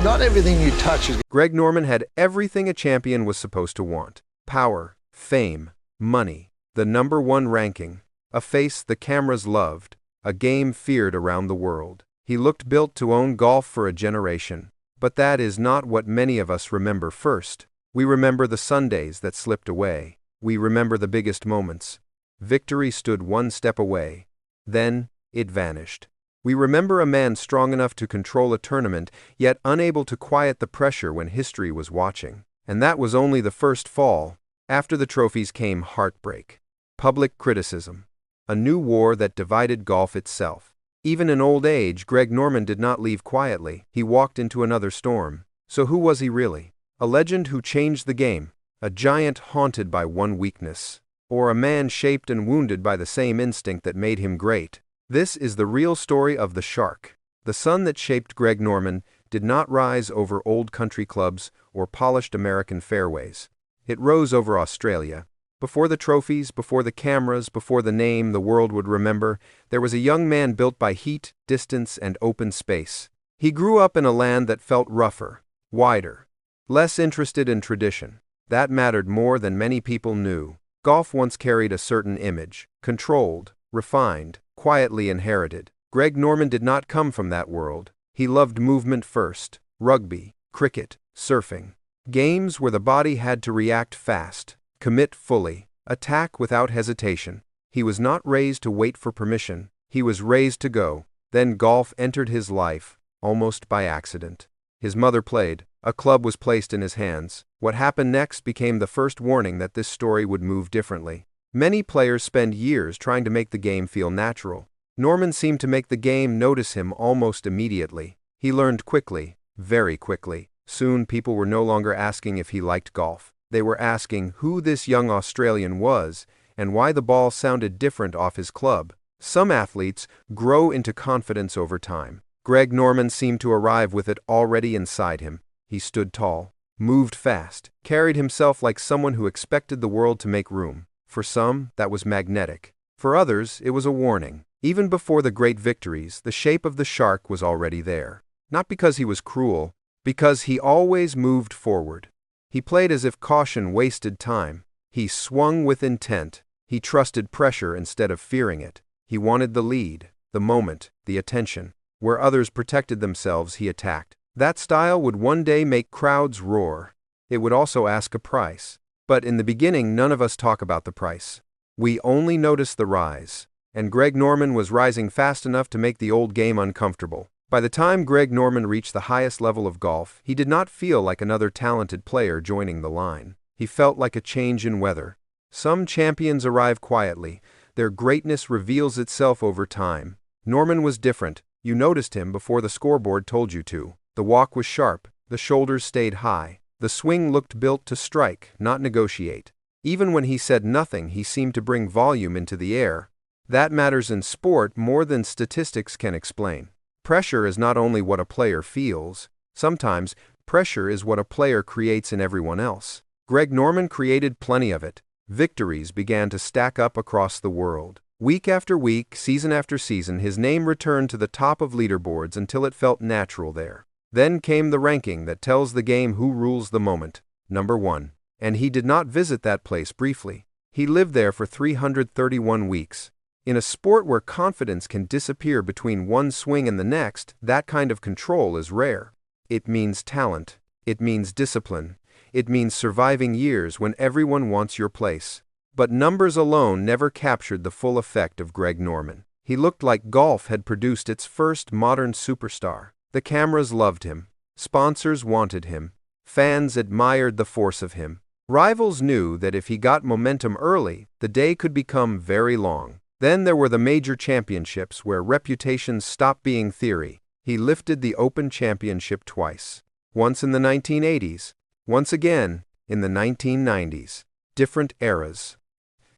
Not everything you touch is... Greg Norman had everything a champion was supposed to want: power, fame, money, the #1 ranking, a face the cameras loved, a game feared around the world. He looked built to own golf for a generation. But that is not what many of us remember first. We remember the Sundays that slipped away. We remember the biggest moments. Victory stood one step away. Then, it vanished. We remember a man strong enough to control a tournament, yet unable to quiet the pressure when history was watching. And that was only the first fall. After the trophies came heartbreak, public criticism, a new war that divided golf itself. Even in old age, Greg Norman did not leave quietly. He walked into another storm. So who was he really? A legend who changed the game, a giant haunted by one weakness, or a man shaped and wounded by the same instinct that made him great? This is the real story of the Shark. The sun that shaped Greg Norman did not rise over old country clubs or polished American fairways. It rose over Australia. Before the trophies, before the cameras, before the name the world would remember, there was a young man built by heat, distance, and open space. He grew up in a land that felt rougher, wider, less interested in tradition. That mattered more than many people knew. Golf once carried a certain image, controlled, refined, quietly inherited. Greg Norman did not come from that world. He loved movement first: rugby, cricket, surfing. Games where the body had to react fast, commit fully, attack without hesitation. He was not raised to wait for permission. He was raised to go. Then golf entered his life, almost by accident. His mother played. A club was placed in his hands. What happened next became the first warning that this story would move differently. Many players spend years trying to make the game feel natural. Norman seemed to make the game notice him almost immediately. He learned quickly, very quickly. Soon people were no longer asking if he liked golf. They were asking who this young Australian was and why the ball sounded different off his club. Some athletes grow into confidence over time. Greg Norman seemed to arrive with it already inside him. He stood tall, moved fast, carried himself like someone who expected the world to make room. For some, that was magnetic. For others, it was a warning. Even before the great victories, the shape of the Shark was already there. Not because he was cruel, because he always moved forward. He played as if caution wasted time. He swung with intent. He trusted pressure instead of fearing it. He wanted the lead, the moment, the attention. Where others protected themselves, he attacked. That style would one day make crowds roar. It would also ask a price. But in the beginning, none of us talk about the price. We only notice the rise. And Greg Norman was rising fast enough to make the old game uncomfortable. By the time Greg Norman reached the highest level of golf, he did not feel like another talented player joining the line. He felt like a change in weather. Some champions arrive quietly. Their greatness reveals itself over time. Norman was different. You noticed him before the scoreboard told you to. The walk was sharp. The shoulders stayed high. The swing looked built to strike, not negotiate. Even when he said nothing, he seemed to bring volume into the air. That matters in sport more than statistics can explain. Pressure is not only what a player feels. Sometimes, pressure is what a player creates in everyone else. Greg Norman created plenty of it. Victories began to stack up across the world. Week after week, season after season, his name returned to the top of leaderboards until it felt natural there. Then came the ranking that tells the game who rules the moment. #1. And he did not visit that place briefly. He lived there for 331 weeks. In a sport where confidence can disappear between one swing and the next, that kind of control is rare. It means talent. It means discipline. It means surviving years when everyone wants your place. But numbers alone never captured the full effect of Greg Norman. He looked like golf had produced its first modern superstar. The cameras loved him. Sponsors wanted him. Fans admired the force of him. Rivals knew that if he got momentum early, the day could become very long. Then there were the major championships where reputations stopped being theory. He lifted the Open Championship twice. Once in the 1980s, once again in the 1990s. Different eras.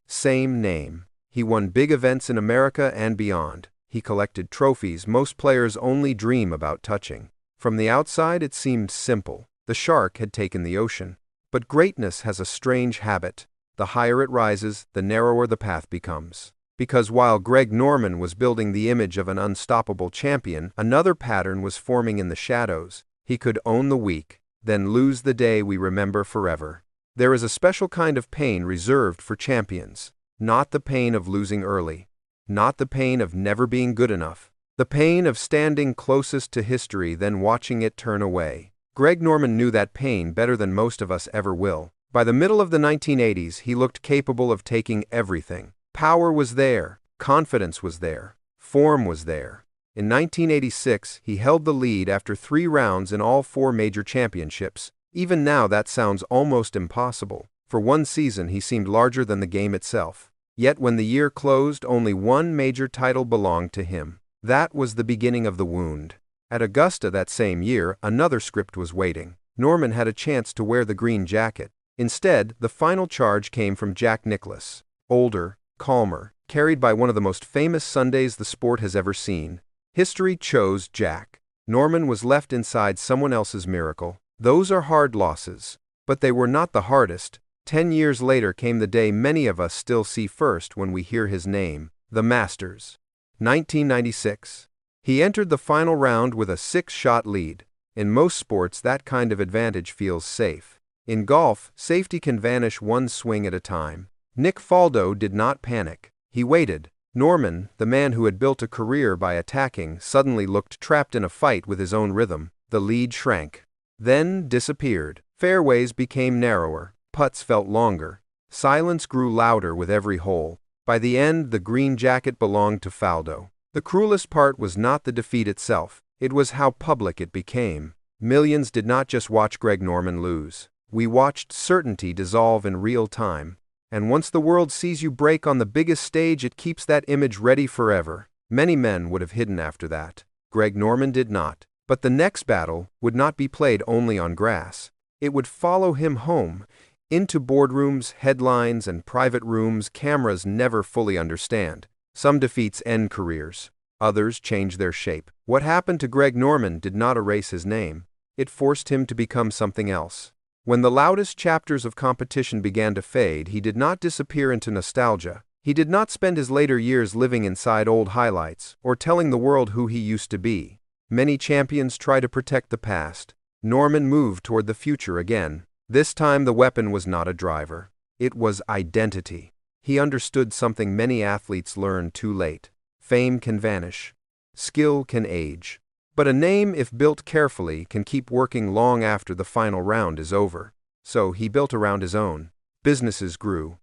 Same name. He won big events in America and beyond. He collected trophies most players only dream about touching. From the outside, it seemed simple. The Shark had taken the ocean. But greatness has a strange habit. The higher it rises, the narrower the path becomes. Because while Greg Norman was building the image of an unstoppable champion, another pattern was forming in the shadows. He could own the week, then lose the day we remember forever. There is a special kind of pain reserved for champions. Not the pain of losing early. Not the pain of never being good enough. The pain of standing closest to history then watching it turn away. Greg Norman knew that pain better than most of us ever will. By the middle of the 1980s, he looked capable of taking everything. Power was there, confidence was there, form was there. In 1986, he held the lead after 3 rounds in all 4 major championships. Even now that sounds almost impossible. For one season, he seemed larger than the game itself. Yet when the year closed, only 1 major title belonged to him. That was the beginning of the wound. At Augusta that same year, another script was waiting. Norman had a chance to wear the green jacket. Instead, the final charge came from Jack Nicklaus. Older, calmer, carried by one of the most famous Sundays the sport has ever seen. History chose Jack. Norman was left inside someone else's miracle. Those are hard losses. But they were not the hardest. 10 years later came the day many of us still see first when we hear his name, the Masters. 1996. He entered the final round with a 6-shot lead. In most sports, that kind of advantage feels safe. In golf, safety can vanish one swing at a time. Nick Faldo did not panic. He waited. Norman, the man who had built a career by attacking, suddenly looked trapped in a fight with his own rhythm. The lead shrank. Then disappeared. Fairways became narrower. Putts felt longer. Silence grew louder with every hole. By the end, the green jacket belonged to Faldo. The cruelest part was not the defeat itself. It was how public it became. Millions did not just watch Greg Norman lose. We watched certainty dissolve in real time. And once the world sees you break on the biggest stage, it keeps that image ready forever. Many men would have hidden after that. Greg Norman did not. But the next battle would not be played only on grass. It would follow him home. Into boardrooms, headlines, and private rooms cameras never fully understand. Some defeats end careers. Others change their shape. What happened to Greg Norman did not erase his name. It forced him to become something else. When the loudest chapters of competition began to fade, he did not disappear into nostalgia. He did not spend his later years living inside old highlights or telling the world who he used to be. Many champions try to protect the past. Norman moved toward the future again. This time the weapon was not a driver. It was identity. He understood something many athletes learn too late. Fame can vanish. Skill can age. But a name, if built carefully, can keep working long after the final round is over. So he built around his own. Businesses grew.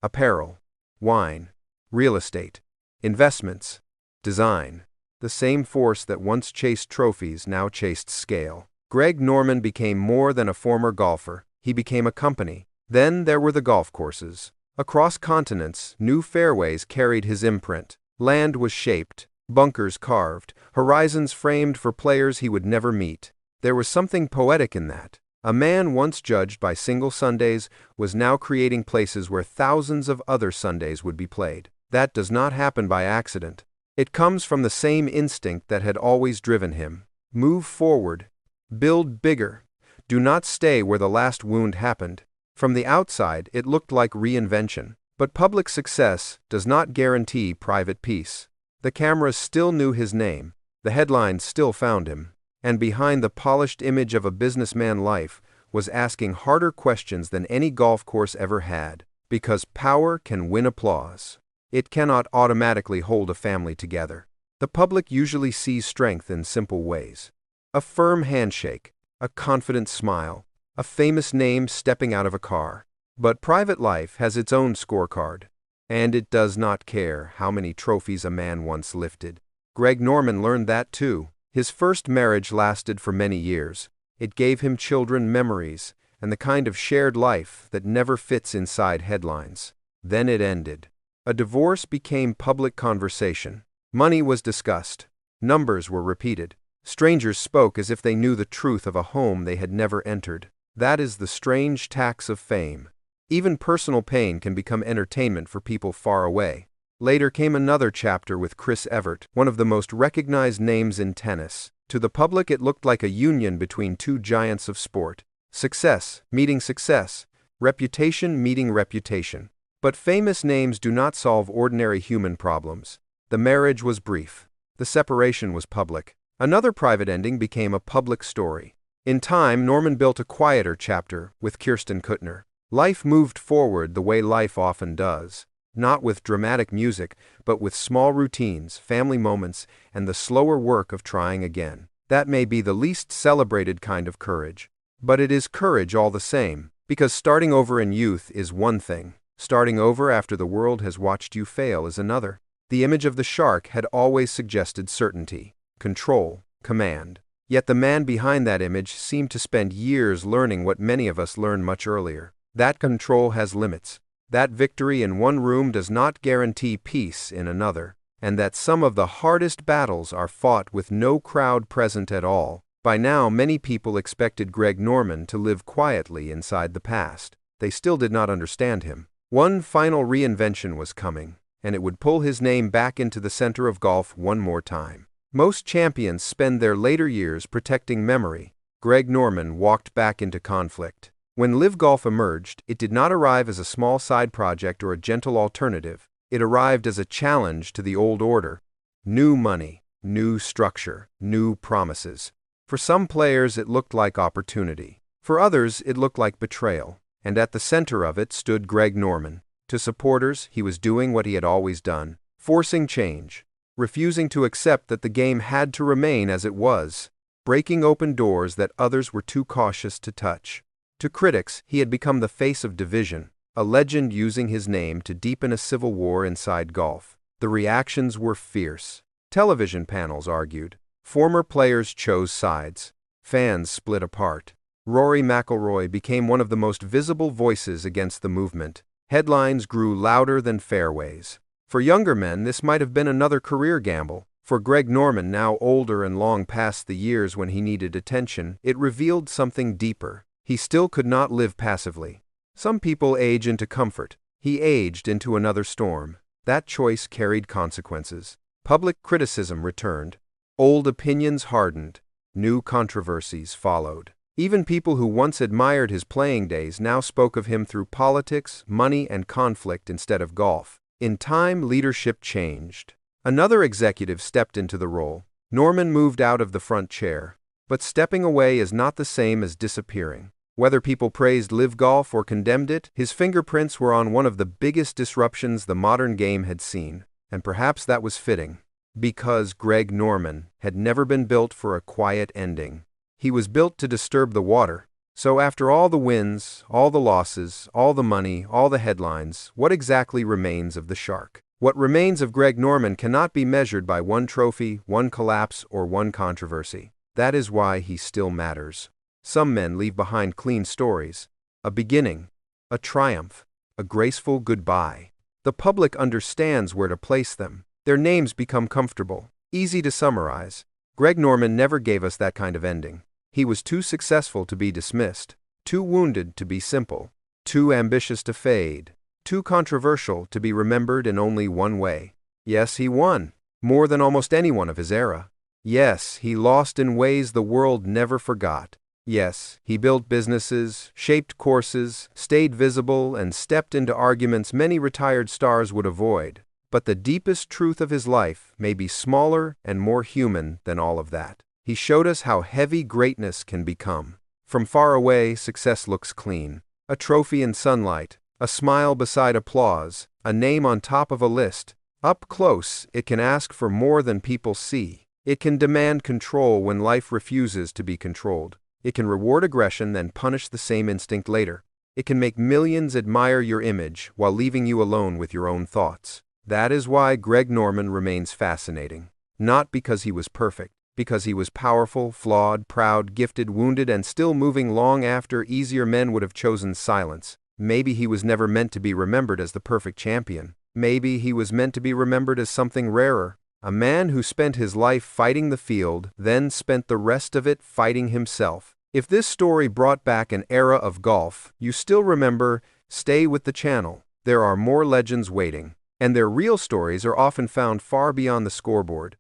Apparel, wine, real estate, investments, design. The same force that once chased trophies now chased scale. Greg Norman became more than a former golfer. He became a company. Then there were the golf courses. Across continents, new fairways carried his imprint. Land was shaped, bunkers carved, horizons framed for players he would never meet. There was something poetic in that. A man once judged by single Sundays was now creating places where thousands of other Sundays would be played. That does not happen by accident. It comes from the same instinct that had always driven him. Move forward. Build bigger. Do not stay where the last wound happened. From the outside, it looked like reinvention. But public success does not guarantee private peace. The cameras still knew his name. The headlines still found him. And behind the polished image of a businessman, life was asking harder questions than any golf course ever had. Because power can win applause. It cannot automatically hold a family together. The public usually sees strength in simple ways. A firm handshake, a confident smile, a famous name stepping out of a car. But private life has its own scorecard. And it does not care how many trophies a man once lifted. Greg Norman learned that too. His first marriage lasted for many years. It gave him children, memories, and the kind of shared life that never fits inside headlines. Then it ended. A divorce became public conversation. Money was discussed. Numbers were repeated. Strangers spoke as if they knew the truth of a home they had never entered. That is the strange tax of fame. Even personal pain can become entertainment for people far away. Later came another chapter with Chris Evert, one of the most recognized names in tennis. To the public, it looked like a union between two giants of sport. Success meeting success. Reputation meeting reputation. But famous names do not solve ordinary human problems. The marriage was brief. The separation was public. Another private ending became a public story. In time, Norman built a quieter chapter with Kirsten Kuttner. Life moved forward the way life often does. Not with dramatic music, but with small routines, family moments, and the slower work of trying again. That may be the least celebrated kind of courage. But it is courage all the same, because starting over in youth is one thing. Starting over after the world has watched you fail is another. The image of the shark had always suggested certainty, control, command. Yet the man behind that image seemed to spend years learning what many of us learn much earlier. That control has limits. That victory in one room does not guarantee peace in another, and that some of the hardest battles are fought with no crowd present at all. By now, many people expected Greg Norman to live quietly inside the past. They still did not understand him. One final reinvention was coming, and it would pull his name back into the center of golf one more time. Most champions spend their later years protecting memory. Greg Norman walked back into conflict. When LIV Golf emerged, it did not arrive as a small side project or a gentle alternative. It arrived as a challenge to the old order. New money, new structure, new promises. For some players, it looked like opportunity. For others, it looked like betrayal. And at the center of it stood Greg Norman. To supporters, he was doing what he had always done, forcing change, refusing to accept that the game had to remain as it was, breaking open doors that others were too cautious to touch. To critics, he had become the face of division, a legend using his name to deepen a civil war inside golf. The reactions were fierce. Television panels argued. Former players chose sides. Fans split apart. Rory McIlroy became one of the most visible voices against the movement. Headlines grew louder than fairways. For younger men, this might have been another career gamble. For Greg Norman, now older and long past the years when he needed attention, it revealed something deeper. He still could not live passively. Some people age into comfort. He aged into another storm. That choice carried consequences. Public criticism returned. Old opinions hardened. New controversies followed. Even people who once admired his playing days now spoke of him through politics, money, and conflict instead of golf. In time, leadership changed. Another executive stepped into the role. Norman moved out of the front chair. But stepping away is not the same as disappearing. Whether people praised LIV Golf or condemned it, his fingerprints were on one of the biggest disruptions the modern game had seen. And perhaps that was fitting. Because Greg Norman had never been built for a quiet ending. He was built to disturb the water. So after all the wins, all the losses, all the money, all the headlines, what exactly remains of the shark? What remains of Greg Norman cannot be measured by one trophy, one collapse, or one controversy. That is why he still matters. Some men leave behind clean stories. A beginning, a triumph, a graceful goodbye. The public understands where to place them. Their names become comfortable, easy to summarize. Greg Norman never gave us that kind of ending. He was too successful to be dismissed, too wounded to be simple, too ambitious to fade, too controversial to be remembered in only one way. Yes, he won, more than almost anyone of his era. Yes, he lost in ways the world never forgot. Yes, he built businesses, shaped courses, stayed visible, and stepped into arguments many retired stars would avoid. But the deepest truth of his life may be smaller and more human than all of that. He showed us how heavy greatness can become. From far away, success looks clean. A trophy in sunlight, a smile beside applause, a name on top of a list. Up close, it can ask for more than people see. It can demand control when life refuses to be controlled. It can reward aggression, then punish the same instinct later. It can make millions admire your image while leaving you alone with your own thoughts. That is why Greg Norman remains fascinating. Not because he was perfect, because he was powerful, flawed, proud, gifted, wounded, and still moving long after easier men would have chosen silence. Maybe he was never meant to be remembered as the perfect champion. Maybe he was meant to be remembered as something rarer. A man who spent his life fighting the field, then spent the rest of it fighting himself. If this story brought back an era of golf you still remember, stay with the channel. There are more legends waiting, and their real stories are often found far beyond the scoreboard.